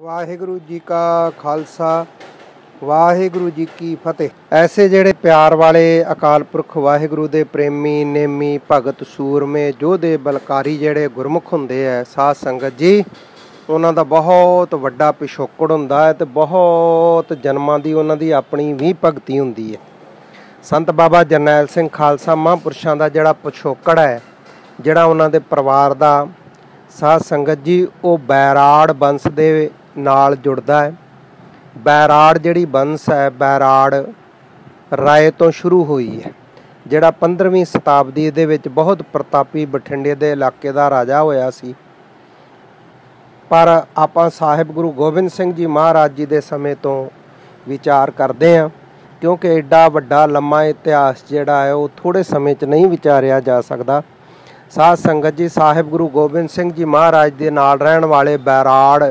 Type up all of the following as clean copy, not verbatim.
वाहिगुरु जी का खालसा वाहिगुरु जी की फतेह। ऐसे जेड़े प्यार वाले अकाल पुरख वाहिगुरु दे प्रेमी नेमी भगत सूरमे जोधे बलकारी जेड़े गुरमुख हुंदे है साध संगत जी, उन्हां दा बहुत वड्डा पिछोकड़ हुंदा है ते बहुत जन्मां दी उन्हां दी अपनी भी भगती हुंदी है। संत बाबा जरनैल सिंह खालसा महापुरुषां दा जिहड़ा पिछोकड़ है, जिहड़ा उन्हां दे परिवार दा साध संगत जी, वो बैराड़ वंश दे नाल जुड़दा है। बैराड़ जिहड़ी वंश है, बैराड़ राय तो शुरू हुई है, जिहड़ा 15वीं शताब्दी दे विच बहुत प्रतापी बठिंडे दे इलाके दा राजा होया सी। पर आपां साहिब गुरु गोबिंद सिंह जी महाराज जी दे समय तो विचार करते हैं, क्योंकि एडा वड्डा लम्मा इतिहास जिहड़ा है वो थोड़े समय च नहीं विचारिया जा सकदा। साध संगत जी, साहिब गुरु गोबिंद सिंह जी महाराज दे नाल रहण वाले बैराड़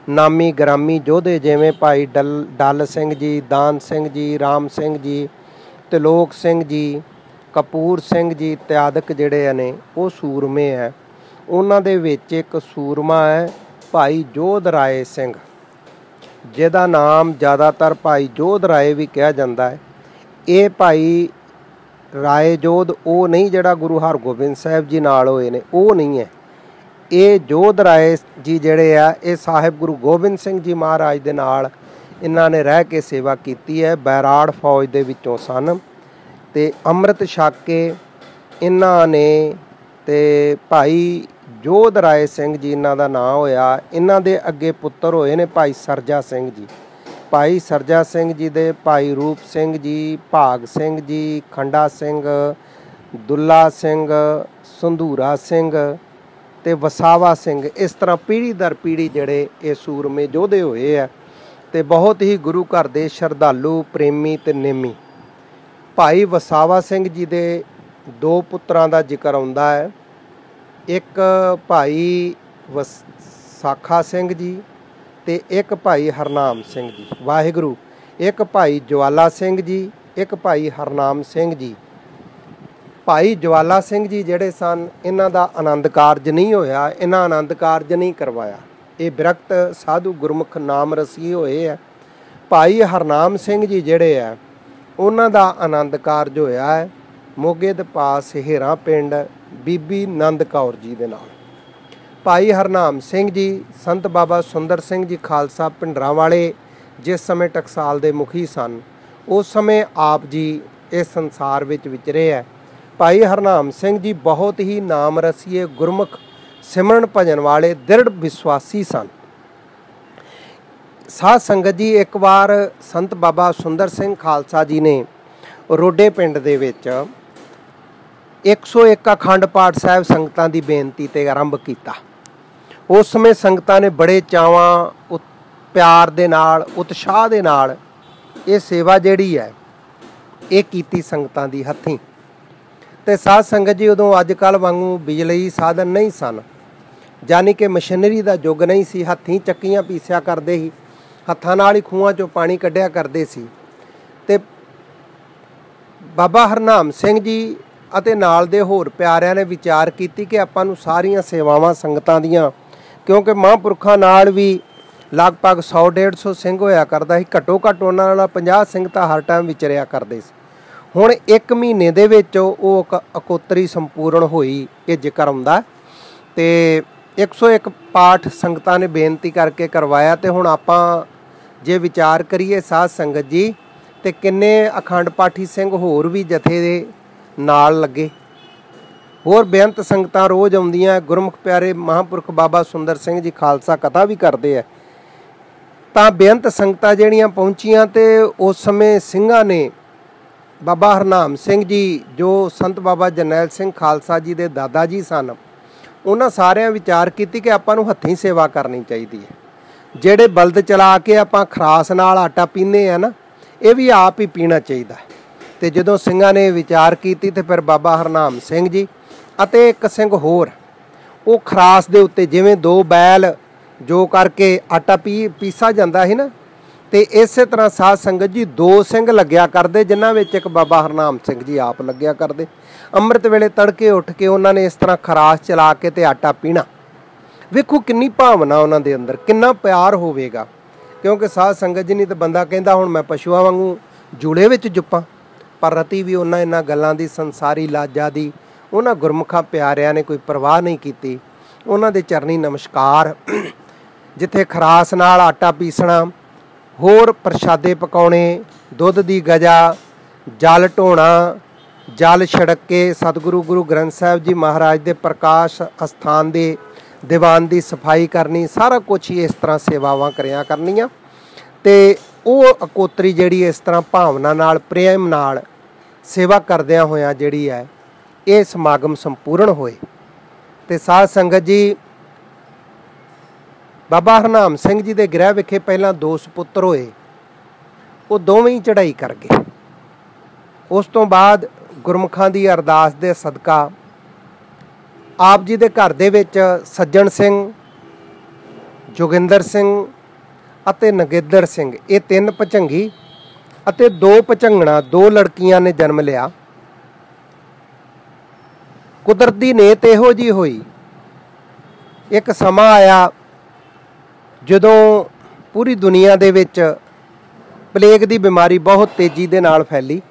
नामी ग्रामी योधे जिवें भाई डल सिंह जी, दान सिंह जी, राम सिंह जी, त्रिलोक सिंह जी, कपूर सिंह जी इत्यादि जिहड़े ने वो सूरमे है। उन्हां दे विच एक सूरमा है भाई जोध राय सिंह, जिहदा नाम ज़्यादातर भाई जोध राय भी कहा जाता है। ये भाई राय जोध वो नहीं जिहड़ा गुरु हरगोबिंद साहिब जी नाल होए ने, वो नहीं है। ये जोध राय जी जिहड़े आ, ये साहिब गुरु गोबिंद सिंह जी महाराज दे नाल इन्हां ने रह के सेवा कीती है। बैराड़ फौज दे विचों सन ते अमृत छक के इन्हां ने ते भाई जोध राय सिंह जी इन्हां दा नाम होया। इन्हां दे अगे पुत्तर होए ने भाई सरजा सिंह जी। भाई सरजा सिंह जी दे भाई रूप सिंह जी, भाग सिंह जी, खंडा सिंह, दुल्ला सिंह, संधूरा सिंह ते वसावा सिंह, इस तरह पीढ़ी दर पीढ़ी जिहड़े ये सूरमे योधे होए है ते बहुत ही गुरु घर दे शरधालू प्रेमी ते नेमी। भाई वसावा सिंह जी दे दो पुत्रां दा जिक्र आउंदा है। एक भाई वसाखा सिंह जी ते एक भाई हरनाम सिंह जी। वाहिगुरु। एक भाई ज्वाला सिंह जी, एक भाई हरनाम सिंह जी। भाई ज्वाला सिंह जी जिहड़े सन, इन्हां दा आनंद कारज नहीं होया, इन्हां आनंद कारज नहीं करवाया। ये विरक्त साधु गुरमुख नाम रसी होए है। भाई हरनाम सिंह जी जिहड़े है, उन्हां दा आनंद कारज होया है मोगे दे पास हेरा पिंड बीबी नंद कौर जी दे नाल। भाई हरनाम सिंह जी संत बाबा सुंदर सिंह जी खालसा भिंडरांवाले जिस समय टकसाल दे मुखी सन, उस समय आप जी इस संसार विच विचरे है। भाई हरनाम सिंह जी बहुत ही नाम रसीए गुरमुख सिमरन भजन वाले दृढ़ विश्वासी सन। साध संगत जी, एक बार संत बाबा सुंदर सिंह खालसा जी ने रोडे पिंड दे विच 101 अखंड पाठ साहिब संगतां दी बेनती ते आरंभ कीता। उस समय संगतां ने बड़े चावां प्यार दे नाल उत्साह दे नाल ये सेवा जिहड़ी है ये कीती संगतां दी हत्थीं। ते साध संगत जी, उदों अजकल वांगू बिजली साधन नहीं सन, जानी कि मशीनरी का युग नहीं सी। हत्थीं चक्कियां पीसिया करते ही, हत्थां नाल ही खूहां चों पानी कढ़िया करते सी। ते बाबा हरनाम सिंह जी अते नाल दे होर प्यारिਆਂ ने विचार कीती कि आपां नूं सारियां सेवावां संगतां दियां, क्योंकि महापुरखां नाल भी लगभग 100-150 सिंह होया करदा सी, घट्टो घट्ट उन्हां नाल 50 सिंह तां हर टाइम विचरिया करदे सी। हुण एक महीने दे विच ओह अकोतरी संपूर्ण होई, ये जिक्र आउंदा ते 101 पाठ संगतां ने बेनती करके करवाया। ते हुण आपां जे विचार करिए साध संगत जी, ते किन्ने अखंड पाठी सिंह होर भी जथे दे नाल लगे। होर बेअंत संगतां रोज़ आउंदियां। गुरमुख प्यारे महापुरख बाबा सुंदर सिंह जी खालसा कथा भी करते हैं। तां बेअंत संगतां जिहड़ियां पहुंचियां ते उस समय ਸਿੰਘਾਂ ने बाबा हरनाम सिंह जी जो संत बाबा जरनैल सिंह खालसा जी दे दादा जी सन, उन्हां सारिਆਂ विचार कीती कि आपां नूं हत्थीं सेवा करनी चाहिदी है। ਜਿਹੜੇ बलद चला के आपां खरास नाल आटा पींदे आ ना, ये भी आप ही पीना चाहिदा। ते जदों ਸਿੰਘਾਂ ने विचार कीती ते फिर बाबा हरनाम सिंह जी अते एक ਸਿੰਘ होर वो खरास दे उत्ते जिवें दो बैल जो करके आटा पीसा जांदा है ना, ते इस तरह साध संगत जी दो सिंह लग्या करते, जिन्हां विच एक बाबा हरनाम सिंह जी आप लग्या करते। अमृत वेले तड़के उठ के उन्होंने इस तरह खरास चला के ते आटा पीना। ਵੇਖੋ किन्नी भावना उन्हां दे अंदर, किन्ना प्यार होवेगा। क्योंकि साध संगत जी नहीं तो बंदा कहता हुण मैं पशुआं वांगू जूड़े विच जुप्पां, पर रति भी उन्हां इन्हां गल्लां दी, संसारी लाजा दी उन्हां गुरमुखां प्यारिਆਂ ने कोई परवाह नहीं कीती। उन्हां दे चरनी नमस्कार। जिथे खरास नाल आटा पीसना, होर प्रशादे पकाउणे, दुध दी गजा, जल ढोना, जल छिड़क के सतगुरु गुरु ग्रंथ साहिब जी महाराज के प्रकाश अस्थान के दीवान की सफाई करनी, सारा कुछ ही इस तरह सेवावां करिया करनियां। ते वो अकोतरी जिहड़ी इस तरह भावना नाल प्रेम नाल सेवा करदियां होइयां जिहड़ी है ये समागम संपूर्ण होए। ते साध संगत जी बाबा हरनाम सिंह जी के गृह विखे पहला 2 सुपुत्र होए, वो दोवें ही चढ़ाई कर गए। उस तो बाद गुरमुखां दी अरदास दे सदका आप जी दे घर दे विच सज्जन सिंह, जोगिंदर सिंह अते नगेदर सिंह, ये 3 भचंगी अते 2 भचंगणा 2 लड़कियां ने जन्म लिया। कुदरती नेत इहो जी होई, एक समा आया जदों पूरी दुनिया दे विच प्लेग दी बीमारी बहुत तेजी दे नाल फैली।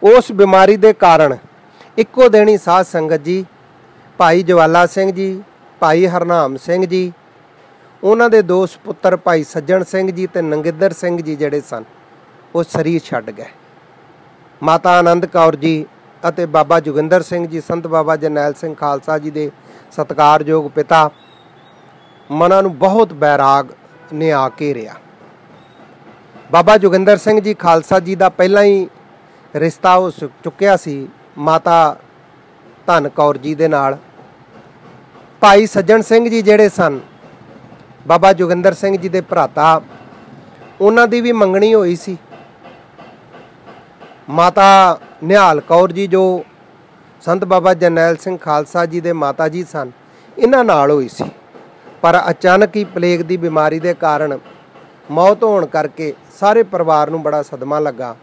उस बीमारी दे कारण इक्को दिन ही साध संगत जी भाई जवाला सिंह जी, भाई हरनाम सिंह जी, उन्हां दे 2 सुपुत्र भाई सज्जन सिंह जी ते नंगिंदर सिंह जी जिहड़े सन वो शरीर छड्ड गए। माता आनंद कौर जी अते बाबा जोगिंदर सिंह जी, संत बाबा जरनैल सिंह खालसा जी दे सत्कारयोग पिता, मनां नूं बहुत बैराग ने आ घेरिया। बाबा जोगिंदर सिंह जी खालसा जी का पहला ही रिश्ता हो चुकिया सी माता धन कौर जी दे नाल। भाई सज्जन सिंह जी जिहड़े सन बाबा जोगिंदर सिंह जी दे भराता, उन्हां दी भी मंगनी होई सी। माता निहाल कौर जी जो संत बाबा जरनैल सिंह खालसा जी दे माता जी सन, इन्हां नाल होई सी, पर अचानक ही प्लेग की बीमारी के कारण मौत होने करके सारे परिवार नूं बड़ा सदमा लगा।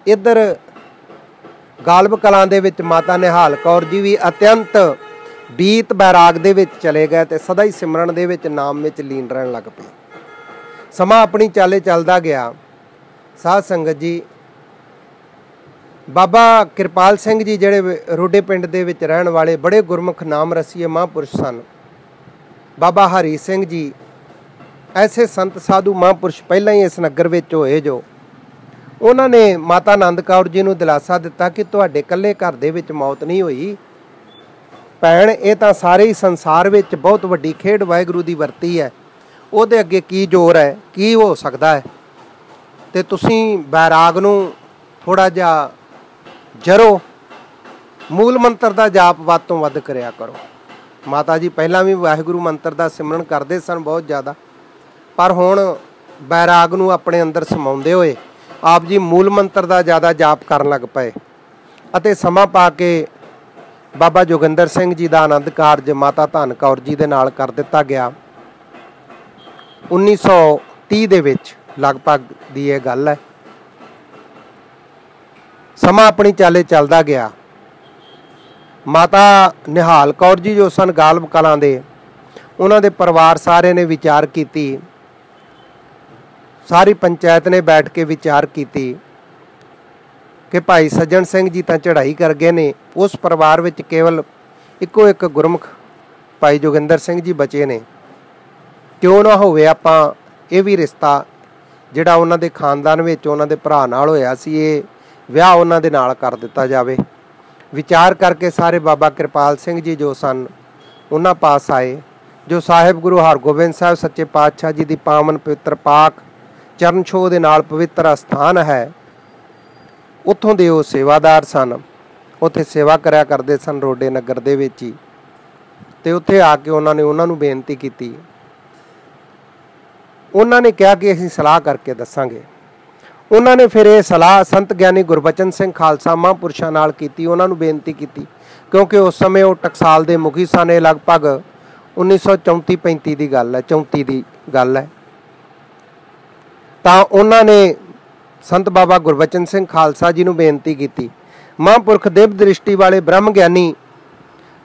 इधर गालब कलां दे विच माता निहाल कौर जी भी अत्यंत बीत बैराग दे विच चले गए ते सदा ही सिमरन दे विच नाम विच लीन रहन लग पे। समा अपनी चाले चलदा गया। साध संगत जी बाबा किरपाल सिंह जी जिहड़े रोडे पिंड दे विच रहण वाले बड़े गुरमुख नाम रसीए महापुरुष सन। बाबा हरी सिंह जी ऐसे संत साधु महापुरुष पहला ही इस नगर विच होए जो उन्होंने माता आनंद कौर जी नूं दिलासा दिता कि तुहाडे कल्ले घर दे विच मौत नहीं हुई भैण, ये तां सारे ही संसार विच बहुत वड्डी खेड वाहिगुरू दी वरती है, उहदे अगे की जोर है, की हो सकदा है। ते तुसीं बैराग नूं थोड़ा जिहा जरो, मूल मंत्र का जाप वध तो वध करिया करो। माता जी पहला भी वाहिगुरू मंत्र का सिमरन करते सन बहुत ज़्यादा, पर हुण बैराग नूं अपने अंदर समाउंदे होए आप जी मूल मंत्र का ज़्यादा जाप करन लग पए। अते समा पा के बाबा जोगिंदर सिंह जी का आनंद कारज माता धन कौर जी दे नाल कर दिता गया। 1930 दे विच लगभग दी ये गल है। समा अपनी चाले चलदा गया। माता निहाल कौर जी जो सन गालब कलां दे, उन्हां दे परिवार सारे ने विचार कीती, सारी पंचायत ने बैठ के विचार कीती कि भाई सज्जन सिंह जी तां चढ़ाई कर गए ने, उस परिवार विच केवल इक्को एक गुरमुख भाई जोगिंदर सिंह जी बचे ने, क्यों ना होवे आपां ये भी रिश्ता जिहड़ा उन्हां दे खानदान विच उन्हां दे भरा नाल होया सी, ये विआह उन्हां दे नाल कर दिता जावे। विचार करके सारे बाबा किरपाल सिंह जी जो सन उन्हां पास आए, जो साहिब गुरु हरगोबिंद साहिब सच्चे पातशाह जी दी पावन पवित्र पाक चरण छोह दे नाल पवित्र अस्थान है, उत्थों दे वो सेवादार सन, उत्थे सेवा करया करदे सन रोडे नगर दे विच ही। ते उत्थे आके उन्होंने उन्होंने बेनती की। उन्होंने कहा कि असीं सलाह करके दसांगे। उन्होंने फिर ये सलाह संत ज्ञानी गुरबचन सिंह खालसा महापुरुषां नाल कीती, उन्होंने बेनती की, क्योंकि उस समय वो टकसाल के मुखी सन। ये लगभग 1934-35 की गल है, 34 की गल है। तो उन्होंने संत बाबा गुरबचन सिंह खालसा जी नूं बेनती की। महापुरख दिव्य दृष्टि वाले ब्रह्म ज्ञानी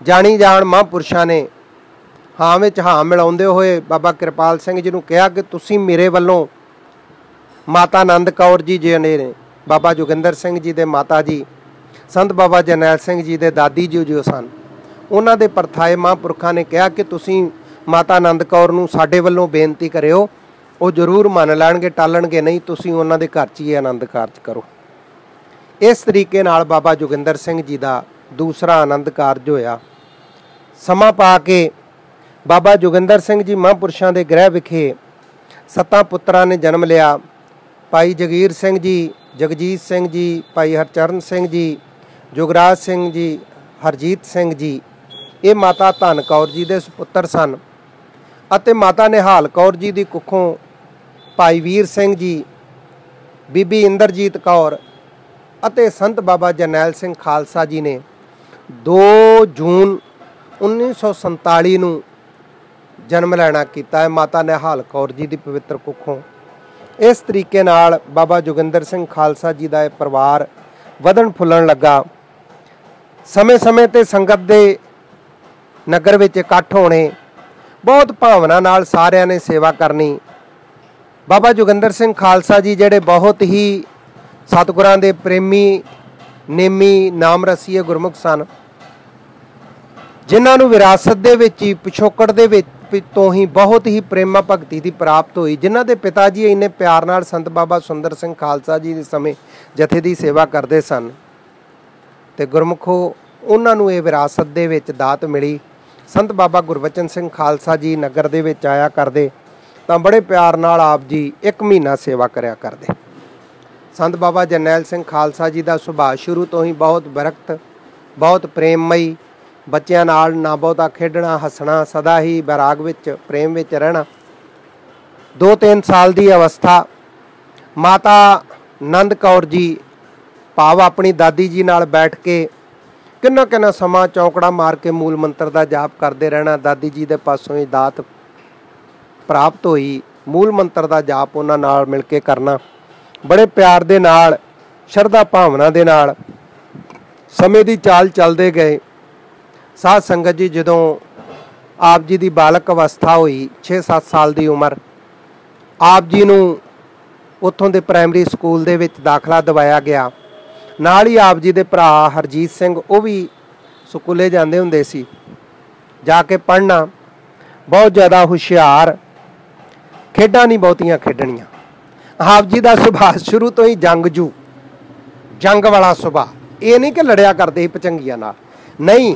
जानी जान महापुरुषां ने ਹਾਂ ਵਿੱਚ ਹਾਂ ਮਿਲਾਉਂਦੇ ਹੋਏ ਬਾਬਾ ਕਿਰਪਾਲ ਸਿੰਘ ਜੀ ਨੂੰ ਕਿਹਾ ਕਿ ਤੁਸੀਂ ਮੇਰੇ ਵੱਲੋਂ ਮਾਤਾ ਆਨੰਦ ਕੌਰ ਜੀ ਜਿਹੜੇ ਨੇ ਬਾਬਾ ਜੋਗਿੰਦਰ ਸਿੰਘ ਜੀ ਦੇ ਮਾਤਾ ਜੀ, ਸੰਤ ਬਾਬਾ ਜਰਨੈਲ ਸਿੰਘ ਜੀ ਦੇ ਦਾਦੀ ਜੀ ਜੋ ਸਨ, ਉਹਨਾਂ ਦੇ ਪਰਥਾਏ ਮਹਾਂਪੁਰਖਾਂ ਨੇ ਕਿਹਾ ਕਿ ਤੁਸੀਂ ਮਾਤਾ ਆਨੰਦ ਕੌਰ ਨੂੰ ਸਾਡੇ ਵੱਲੋਂ ਬੇਨਤੀ ਕਰਿਓ, ਉਹ ਜ਼ਰੂਰ ਮੰਨ ਲੈਣਗੇ, ਟਾਲਣਗੇ ਨਹੀਂ, ਤੁਸੀਂ ਉਹਨਾਂ ਦੇ ਘਰ 'ਚ ਹੀ ਆਨੰਦ ਕਾਰਜ ਕਰੋ। ਇਸ ਤਰੀਕੇ ਨਾਲ ਬਾਬਾ ਜੋਗਿੰਦਰ ਸਿੰਘ ਜੀ ਦਾ ਦੂਸਰਾ ਆਨੰਦ ਕਾਰਜ ਹੋਇਆ। ਸਮਾਂ ਪਾ ਕੇ ਬਾਬਾ ਜੋਗਿੰਦਰ ਸਿੰਘ ਜੀ ਮਹਾਂਪੁਰਸ਼ਾਂ ਦੇ ਗ੍ਰਹਿ ਵਿਖੇ 7 ਪੁੱਤਰਾਂ ਨੇ ਜਨਮ ਲਿਆ। ਭਾਈ ਜਗੀਰ ਸਿੰਘ ਜੀ, ਜਗਜੀਤ ਸਿੰਘ ਜੀ, ਭਾਈ ਹਰਚਰਨ ਸਿੰਘ ਜੀ, ਜੁਗਰਾਜ ਸਿੰਘ ਜੀ, ਹਰਜੀਤ ਸਿੰਘ ਜੀ, ਇਹ ਮਾਤਾ ਧਨ ਕੌਰ ਜੀ ਦੇ ਸੁਪੁੱਤਰ ਸਨ। ਅਤੇ ਮਾਤਾ ਨਿਹਾਲ ਕੌਰ ਜੀ ਦੀ ਕੁੱਖੋਂ ਭਾਈ ਵੀਰ ਸਿੰਘ ਜੀ, ਬੀਬੀ ਇੰਦਰਜੀਤ ਕੌਰ ਅਤੇ ਸੰਤ ਬਾਬਾ ਜਰਨੈਲ ਸਿੰਘ ਖਾਲਸਾ ਜੀ ਨੇ 2 ਜੂਨ 1947 ਨੂੰ ਜਨਮ ਲੈਣਾ ਕੀਤਾ ਹੈ ਮਾਤਾ ਨਿਹਾਲ ਕੌਰ ਜੀ ਦੀ ਪਵਿੱਤਰ ਕੁੱਖੋਂ। ਇਸ ਤਰੀਕੇ ਨਾਲ ਬਾਬਾ ਜੋਗਿੰਦਰ ਸਿੰਘ ਖਾਲਸਾ ਜੀ ਦਾ ਇਹ ਪਰਿਵਾਰ ਵਧਣ ਫੁੱਲਣ ਲੱਗਾ। ਸਮੇਂ-ਸਮੇਂ 'ਤੇ ਸੰਗਤ ਦੇ ਨਗਰ ਵਿੱਚ ਇਕੱਠ ਹੋਣੇ, ਬਹੁਤ ਭਾਵਨਾ ਨਾਲ ਸਾਰਿਆਂ ਨੇ ਸੇਵਾ ਕਰਨੀ। ਬਾਬਾ ਜੋਗਿੰਦਰ ਸਿੰਘ ਖਾਲਸਾ ਜੀ ਜਿਹੜੇ ਬਹੁਤ ਹੀ ਸਤਿਗੁਰਾਂ ਦੇ ਪ੍ਰੇਮੀ, ਨੇਮੀ, ਨਾਮ ਰਸੀਏ ਗੁਰਮੁਖ ਸਨ, ਜਿਨ੍ਹਾਂ ਨੂੰ ਵਿਰਾਸਤ ਦੇ ਵਿੱਚ ਹੀ, ਪਿਛੋਕੜ ਦੇ ਵਿੱਚ ਤੋਂ ਹੀ ਬਹੁਤ ਹੀ ਪ੍ਰੇਮਾ ਭਗਤੀ ਦੀ ਪ੍ਰਾਪਤ ਹੋਈ, ਜਿਨ੍ਹਾਂ ਦੇ ਪਿਤਾ ਜੀ ਇੰਨੇ ਪਿਆਰ ਨਾਲ ਸੰਤ ਬਾਬਾ ਸੁੰਦਰ ਸਿੰਘ ਖਾਲਸਾ ਜੀ ਦੇ ਸਮੇਂ ਜਥੇ ਦੀ ਸੇਵਾ ਕਰਦੇ ਸਨ। ਤੇ ਗੁਰਮੁਖੋ ਉਹਨਾਂ ਨੂੰ ਇਹ ਵਿਰਾਸਤ ਦੇ ਵਿੱਚ ਦਾਤ ਮਿਲੀ। ਸੰਤ ਬਾਬਾ ਗੁਰਬਚਨ ਸਿੰਘ ਖਾਲਸਾ ਜੀ ਨਗਰ ਦੇ ਵਿੱਚ ਆਇਆ ਕਰਦੇ ਤਾਂ ਬੜੇ ਪਿਆਰ ਨਾਲ ਆਪ ਜੀ 1 ਮਹੀਨਾ ਸੇਵਾ ਕਰਿਆ ਕਰਦੇ। ਸੰਤ ਬਾਬਾ ਜਰਨੈਲ ਸਿੰਘ ਖਾਲਸਾ ਜੀ ਦਾ ਸੁਭਾਅ ਸ਼ੁਰੂ ਤੋਂ ਹੀ ਬਹੁਤ ਬਰਕਤ, ਬਹੁਤ ਪ੍ਰੇਮਮਈ, ਬੱਚਿਆਂ ਨਾਲ ਨਾ ਬਹੁਤਾ ਖੇਡਣਾ, ਹੱਸਣਾ, ਸਦਾ ਹੀ ਬੈਰਾਗ ਵਿੱਚ, ਪ੍ਰੇਮ ਵਿੱਚ ਰਹਿਣਾ। 2-3 ਸਾਲ ਦੀ ਅਵਸਥਾ ਮਾਤਾ ਆਨੰਦ ਕੌਰ ਜੀ ਭਾਵ ਆਪਣੀ ਦਾਦੀ ਜੀ ਨਾਲ ਬੈਠ ਕੇ ਕਿੰਨਾ ਸਮਾਂ ਚੌਂਕੜਾ ਮਾਰ ਕੇ ਮੂਲ ਮੰਤਰ ਦਾ ਜਾਪ ਕਰਦੇ ਰਹਿਣਾ। ਦਾਦੀ ਜੀ ਦੇ ਪਾਸੋਂ ਹੀ ਦਾਤ ਪ੍ਰਾਪਤ ਹੋਈ, ਮੂਲ ਮੰਤਰ ਦਾ ਜਾਪ ਉਹਨਾਂ ਨਾਲ ਮਿਲ ਕੇ ਕਰਨਾ। ਬੜੇ ਪਿਆਰ ਦੇ ਨਾਲ, ਸ਼ਰਧਾ ਭਾਵਨਾ ਦੇ ਨਾਲ ਸਮੇਂ ਦੀ ਚਾਲ ਚੱਲਦੇ ਗਏ। ਸਾਧ ਸੰਗਤ ਜੀ ਜਦੋਂ ਆਪ ਜੀ ਦੀ ਬਾਲਕ ਅਵਸਥਾ ਹੋਈ, 6-7 ਸਾਲ ਦੀ ਉਮਰ, ਆਪ ਜੀ ਨੂੰ ਉੱਥੋਂ ਦੇ ਪ੍ਰਾਇਮਰੀ ਸਕੂਲ ਦੇ ਵਿੱਚ ਦਾਖਲਾ ਦਿਵਾਇਆ ਗਿਆ। ਨਾਲ ਹੀ ਆਪ ਜੀ ਦੇ ਭਰਾ ਹਰਜੀਤ ਸਿੰਘ, ਉਹ ਵੀ ਸਕੂਲੇ ਜਾਂਦੇ ਹੁੰਦੇ ਸੀ, ਜਾ ਕੇ ਪੜ੍ਹਨਾ। ਬਹੁਤ ਜ਼ਿਆਦਾ ਹੁਸ਼ਿਆਰ, ਖੇਡਾਂ ਨਹੀਂ ਬਹੁਤੀਆਂ ਖੇਡਣੀਆਂ। ਆਪ ਜੀ ਦਾ ਸੁਭਾਅ ਸ਼ੁਰੂ ਤੋਂ ਹੀ ਜੰਗਜੂ, ਜੰਗ ਵਾਲਾ ਸੁਭਾਅ। ਇਹ ਨਹੀਂ ਕਿ ਲੜਿਆ ਕਰਦੇ ਸੀ ਪਚੰਗੀਆਂ ਨਾਲ, ਨਹੀਂ,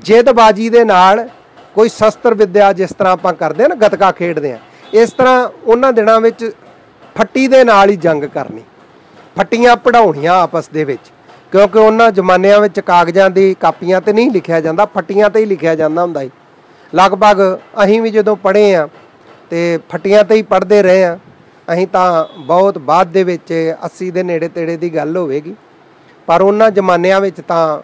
ਜਿੱਦਬਾਜੀ ਦੇ ਨਾਲ, ਕੋਈ ਸ਼ਸਤਰ ਵਿੱਦਿਆ ਜਿਸ ਤਰ੍ਹਾਂ ਆਪਾਂ ਕਰਦੇ ਹਾਂ ਨਾ, ਗੱਤਕਾ ਖੇਡਦੇ ਹਾਂ, ਇਸ ਤਰ੍ਹਾਂ ਉਹਨਾਂ ਦਿਨਾਂ ਵਿੱਚ ਫੱਟੀ ਦੇ ਨਾਲ ਹੀ ਜੰਗ ਕਰਨੀ, ਫੱਟੀਆਂ ਪੜਾਉਣੀਆਂ ਆਪਸ ਦੇ ਵਿੱਚ, ਕਿਉਂਕਿ ਉਹਨਾਂ ਜ਼ਮਾਨਿਆਂ ਵਿੱਚ ਕਾਗਜ਼ਾਂ ਦੀ ਕਾਪੀਆਂ 'ਤੇ ਨਹੀਂ ਲਿਖਿਆ ਜਾਂਦਾ, ਫੱਟੀਆਂ 'ਤੇ ਹੀ ਲਿਖਿਆ ਜਾਂਦਾ ਹੁੰਦਾ ਸੀ। ਲਗਭਗ ਅਸੀਂ ਵੀ ਜਦੋਂ ਪੜ੍ਹੇ ਹਾਂ ਅਤੇ ਫੱਟੀਆਂ 'ਤੇ ਹੀ ਪੜ੍ਹਦੇ ਰਹੇ ਹਾਂ। ਅਸੀਂ ਤਾਂ ਬਹੁਤ ਬਾਅਦ ਦੇ ਵਿੱਚ 80 ਦੇ ਨੇੜੇ ਤੇੜੇ ਦੀ ਗੱਲ ਹੋਵੇਗੀ, ਪਰ ਉਹਨਾਂ ਜ਼ਮਾਨਿਆਂ ਵਿੱਚ ਤਾਂ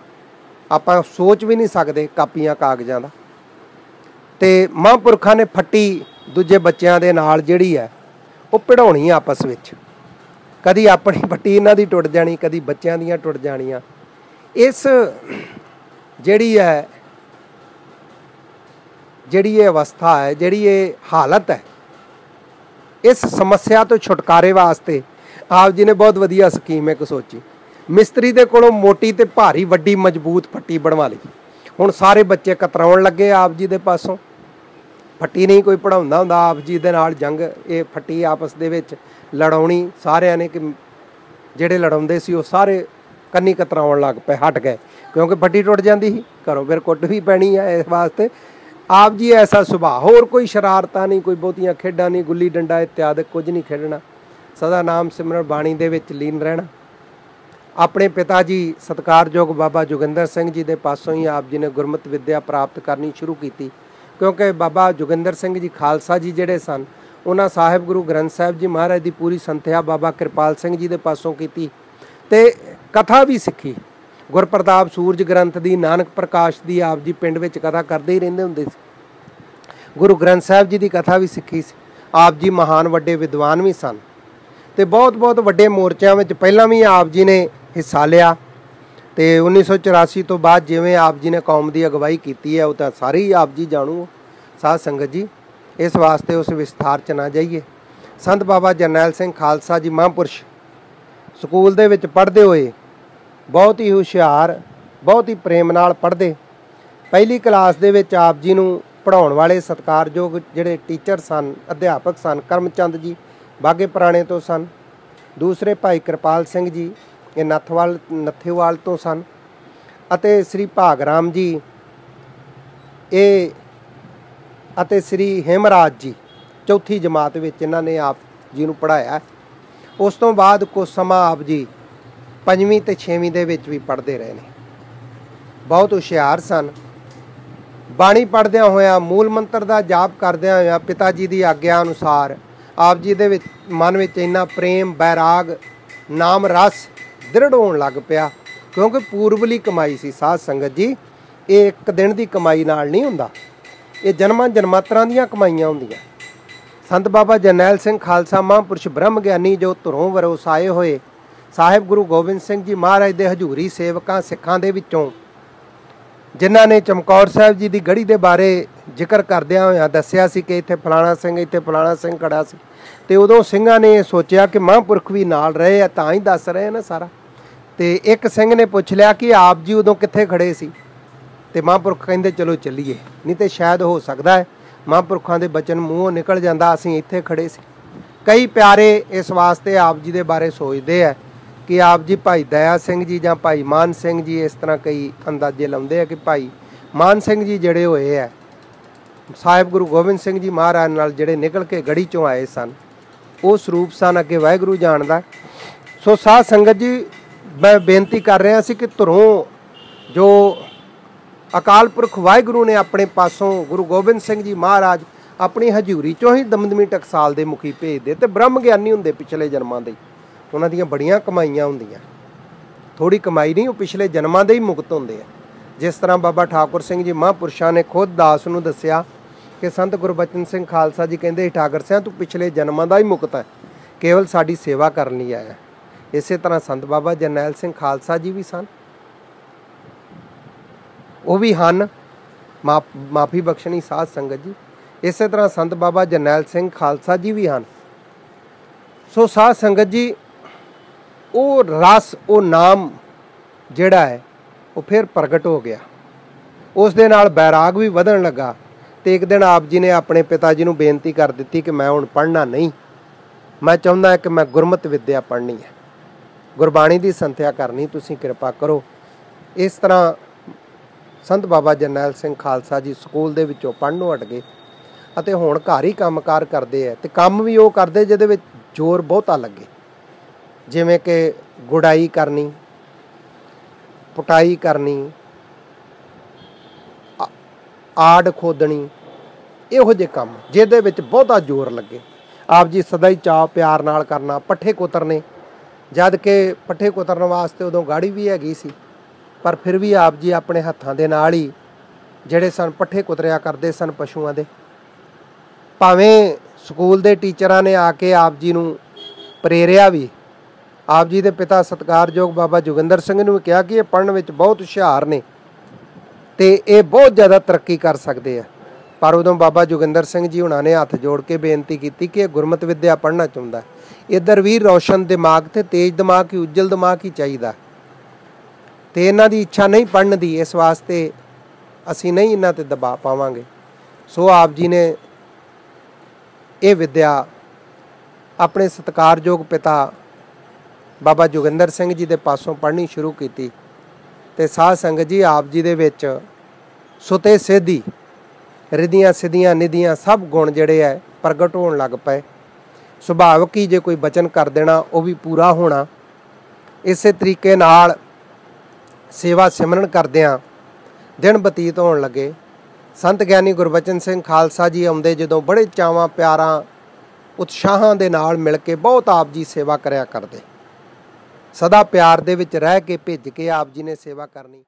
ਆਪਾਂ ਸੋਚ ਵੀ ਨਹੀਂ ਸਕਦੇ ਕਾਪੀਆਂ ਕਾਗਜ਼ਾਂ ਦਾ। ਅਤੇ ਮਹਾਂਪੁਰਖਾਂ ਨੇ ਫੱਟੀ ਦੂਜੇ ਬੱਚਿਆਂ ਦੇ ਨਾਲ ਜਿਹੜੀ ਹੈ ਉਹ ਪੜ੍ਹਾਉਣੀ ਆਪਸ ਵਿੱਚ। ਕਦੀ ਆਪਣੀ ਫੱਟੀ ਇਹਨਾਂ ਦੀ ਟੁੱਟ ਜਾਣੀ, ਕਦੀ ਬੱਚਿਆਂ ਦੀਆਂ ਟੁੱਟ ਜਾਣੀਆਂ। ਇਸ ਜਿਹੜੀ ਇਹ ਅਵਸਥਾ ਹੈ, ਜਿਹੜੀ ਇਹ ਹਾਲਤ ਹੈ, ਇਸ ਸਮੱਸਿਆ ਤੋਂ ਛੁਟਕਾਰੇ ਵਾਸਤੇ ਆਪ ਜੀ ਨੇ ਬਹੁਤ ਵਧੀਆ ਸਕੀਮ ਇੱਕ ਸੋਚੀ। ਮਿਸਤਰੀ ਦੇ ਕੋਲੋਂ ਮੋਟੀ ਤੇ ਭਾਰੀ ਵੱਡੀ ਮਜ਼ਬੂਤ ਫੱਟੀ ਬਣਵਾ ਲਈ। ਹੁਣ ਸਾਰੇ ਬੱਚੇ ਕਤਰਾਉਣ ਲੱਗੇ ਆਪ ਜੀ ਦੇ ਪਾਸੋਂ। ਫੱਟੀ ਨਹੀਂ ਕੋਈ ਪੜ੍ਹਾਉਂਦਾ ਹੁੰਦਾ, ਆਪ ਜੀ ਦੇ ਨਾਲ ਜੰਗ, ਇਹ ਫੱਟੀ ਆਪਸ ਦੇ ਵਿੱਚ ਲੜਾਉਣੀ ਸਾਰਿਆਂ ਨੇ, ਕਿ ਜਿਹੜੇ ਲੜਾਉਂਦੇ ਸੀ ਉਹ ਸਾਰੇ ਕੰਨੀ ਕਤਰਾਉਣ ਲੱਗ ਪਏ, ਹਟ ਗਏ, ਕਿਉਂਕਿ ਫੱਟੀ ਟੁੱਟ ਜਾਂਦੀ ਸੀ। ਘਰੋਂ ਫਿਰ ਕੁੱਟ ਵੀ ਪੈਣੀ ਹੈ। ਇਸ ਵਾਸਤੇ ਆਪ ਜੀ ਐਸਾ ਸੁਭਾਅ, ਹੋਰ ਕੋਈ ਸ਼ਰਾਰਤਾਂ ਨਹੀਂ, ਕੋਈ ਬਹੁਤੀਆਂ ਖੇਡਾਂ ਨਹੀਂ, ਗੁੱਲੀ ਡੰਡਾ ਇਤਿਆਦਿ ਕੁਝ ਨਹੀਂ ਖੇਡਣਾ, ਸਦਾ ਨਾਮ ਸਿਮਰਨ ਬਾਣੀ ਦੇ ਵਿੱਚ ਲੀਨ ਰਹਿਣਾ। ਆਪਣੇ ਪਿਤਾ ਜੀ ਸਤਿਕਾਰਯੋਗ ਬਾਬਾ ਜੋਗਿੰਦਰ ਸਿੰਘ ਜੀ ਦੇ ਪਾਸੋਂ ਹੀ ਆਪ ਜੀ ਨੇ ਗੁਰਮਤਿ ਵਿੱਦਿਆ ਪ੍ਰਾਪਤ ਕਰਨੀ ਸ਼ੁਰੂ ਕੀਤੀ, ਕਿਉਂਕਿ ਬਾਬਾ ਜੋਗਿੰਦਰ ਸਿੰਘ ਜੀ ਖਾਲਸਾ ਜੀ ਜਿਹੜੇ ਸਨ, ਉਹਨਾਂ ਸਾਹਿਬ ਗੁਰੂ ਗ੍ਰੰਥ ਸਾਹਿਬ ਜੀ ਮਹਾਰਾਜ ਦੀ ਪੂਰੀ ਸੰਥਿਆ ਬਾਬਾ ਕਿਰਪਾਲ ਸਿੰਘ ਜੀ ਦੇ ਪਾਸੋਂ ਕੀਤੀ ਅਤੇ ਕਥਾ ਵੀ ਸਿੱਖੀ। ਗੁਰਪ੍ਰਤਾਪ ਸੂਰਜ ਗ੍ਰੰਥ ਦੀ, ਨਾਨਕ ਪ੍ਰਕਾਸ਼ ਦੀ ਆਪ ਜੀ ਪਿੰਡ ਵਿੱਚ ਕਥਾ ਕਰਦੇ ਹੀ ਰਹਿੰਦੇ ਹੁੰਦੇ ਸੀ। ਗੁਰੂ ਗ੍ਰੰਥ ਸਾਹਿਬ ਜੀ ਦੀ ਕਥਾ ਵੀ ਸਿੱਖੀ ਸੀ। ਆਪ ਜੀ ਮਹਾਨ ਵੱਡੇ ਵਿਦਵਾਨ ਵੀ ਸਨ ਅਤੇ ਬਹੁਤ ਵੱਡੇ ਮੋਰਚਿਆਂ ਵਿੱਚ ਪਹਿਲਾਂ ਵੀ ਆਪ ਜੀ ਨੇ ਹਿੱਸਾ ਲਿਆ। ਅਤੇ 1984 ਤੋਂ ਬਾਅਦ ਜਿਵੇਂ ਆਪ ਜੀ ਨੇ ਕੌਮ ਦੀ ਅਗਵਾਈ ਕੀਤੀ ਹੈ, ਉਹ ਤਾਂ ਸਾਰੇ ਹੀ ਆਪ ਜੀ ਜਾਣੂ। साध संगत जी, इस वास्ते उस विस्तार च ना जाइए। संत बाबा जरनैल सिंह खालसा जी महापुरुष स्कूल दे विच पढ़दे होए बहुत ही हुशियार, बहुत ही प्रेम नाल पढ़दे। पहली क्लास दे विच आप जी नूं पढ़ाउण वाले सत्कारयोग जिहड़े टीचर सन, अध्यापक सन, करमचंद जी बागे पुराणे तो सन। दूसरे भाई कृपाल सिंह जी ये नत्थेवाल तो सन, अते श्री भागराम जी ये अते श्री हेमराज जी चौथी जमात विच इन्हां ने आप जी नूं पढ़ाया। उस तो बाद कुछ समा आप जी पंजवीं ते छेवीं दे विच भी पढ़ते रहे ने। बहुत हुशियार सन। बाणी पढ़द्या होया, मूल मंत्र का जाप करद्या होया पिता जी की आग्या अनुसार आप जी दे विच मन में इन्ना प्रेम, बैराग, नाम रस दृढ़ होण लग पिया, क्योंकि पूर्वली कमाई सी। साध संगत जी, ये एक दिन की कमाई नाल नहीं हुंदा, ये जन्मां जन्मांतरां दीयां कमाईयां हुंदियां। संत बाबा जरनैल सिंह खालसा महापुरुष ब्रह्म ज्ञानी जो धुरों वरोसाए होए साहिब गुरु गोबिंद सिंह जी महाराज दे हजूरी सेवकां सिखां दे विचों, जिन्हां ने चमकौर साहिब जी की गढ़ी के बारे जिक्र करद्या होया दस्सिया सी कि इत्थे फलाना सिंह, इत्थे फलाना सिंह खड़ा सी। ते उदों ਸਿੰਘਾਂ ने सोचिया कि महापुरख भी नाल रहे आ, तां ही दस रहे ना सारा। ते एक ਸਿੰਘ ने पुछ लिया कि आप जी उदों कित्थे खड़े सी? ते महापुरख कहंदे चलो चलीए, नहीं तो शायद हो सकता है महापुरखों के बचन मूँहों निकल जाता असीं इत्थे खड़े सी। कई प्यारे इस वास्ते आप जी के बारे सोचते हैं कि आप जी भाई दया सिंह जी या भाई मान सिंह जी, इस तरह कई अंदाजे लाते हैं कि भाई मान सिंह जी जड़े हुए है साहिब गुरु गोबिंद सिंह जी महाराज नाल जड़े निकल के गढ़ी चों आए सन, वो स्वरूप सन अगे वाहिगुरू जानदा। सो साध संगत जी, मैं बेनती कर रहा सी कि धुरों जो अकाल पुरख वाहिगुरू ने अपने पासों गुरु गोबिंद सिंह जी महाराज अपनी हजूरी चों ही दमदमी टकसाल दे मुखी भेजदे ते ब्रह्म ज्ञानी हुंदे पिछले जन्मां दे, उन्हां दीयां बड़ियां कमाईयां हुंदियां। थोड़ी कमाई नहीं, वो पिछले जन्मां दे ही मुक्त हुंदे आ। जिस तरह बाबा ठाकुर सिंह जी महापुरुषां ने खुद दास नूं दस्सिया कि संत गुरबचन सिंह खालसा जी कहंदे ठाकुर सिंह तू पिछले जन्मां दा ही मुक्त है, केवल साडी सेवा करन लई आया। इस तरह संत बाबा जरनैल सिंह खालसा जी भी सन, वो भी हन, माफ़ी बख्शनी साध संगत जी। इस तरह संत बाबा जरनैल सिंह खालसा जी भी हैं। सो साध संगत जी, वो रस, वो नाम जिहड़ा है वो फिर प्रगट हो गया, उस दे नाल बैराग भी वधन लगा। तो एक दिन आप जी ने अपने पिता जी नूं बेनती कर दी कि मैं हुण पढ़ना नहीं, मैं चाहुंदा कि मैं गुरमत विद्या पढ़नी है, गुरबाणी की संथਿਆ करनी, तुसीं कृपा करो। इस तरह संत बाबा जरनैल सिंह खालसा जी स्कूल दे विचों पढ़नों हट गए ਅਤੇ ਹੁਣ घर ही कामकार करते हैं। तो काम भी वो करते जिहदे विच जोर बहुता लगे, जिवें कि गुड़ाई करनी, पुटाई करनी, आड़ खोदनी, इहो जे काम जिहदे विच बहुता जोर लगे। आप जी सदा ही चाव प्यार नाल करना, पट्ठे कुतरने, जद कि पट्ठे कुतरन वास्ते उदों गाड़ी भी हैगी सी, पर फिर भी आप जी अपने हत्थां दे नाल ही जिहड़े सन पट्ठे कुतरिया करते सन पशुओं के। भावें स्कूल के टीचरां ने आके आप जी नूं प्रेरिया भी। आप जी के पिता सत्कारयोग बाबा जोगिंदर सिंह नूं कहा कि ये पढ़न विच बहुत हुशियार ने ते ये बहुत ज़्यादा तरक्की कर सकते हैं, पर उदों बाबा जोगिंदर सिंह जी हुणां ने हथ जोड़ के बेनती की कि ये गुरमत विद्या पढ़ना चाहुंदा, इधर भी रोशन दिमाग ते तेज दिमाग ही, उज्जल दिमाग ही चाहिए, तो इन्हां दी इच्छा नहीं पढ़न दी, इस वास्ते असीं नहीं इन्हां ते दबाव पावांगे। सो आप जी ने ये विद्या अपने सत्कारयोग पिता बाबा जोगिंदर सिंह जी के पासों पढ़नी शुरू की। तो साध संगत जी, आप जी दे विच सुते सिद्धि, रिधियां सिद्धियां निधियां सब गुण जिहड़े है प्रगट होण लग पए। सुभाविक ही जे कोई बचन कर देना वो भी पूरा होना। इस तरीके नाल सेवा सिमरन करदियां दिन बतीत होण लगे। संत ज्ञानी गुरबचन सिंह खालसा जी आउंदे जदों बड़े चावां प्यारां उत्साहां दे नाल मिल के बहुत आप जी सेवा करया करदे, सदा प्यार दे विच रह के भेज के आप जी ने सेवा करनी।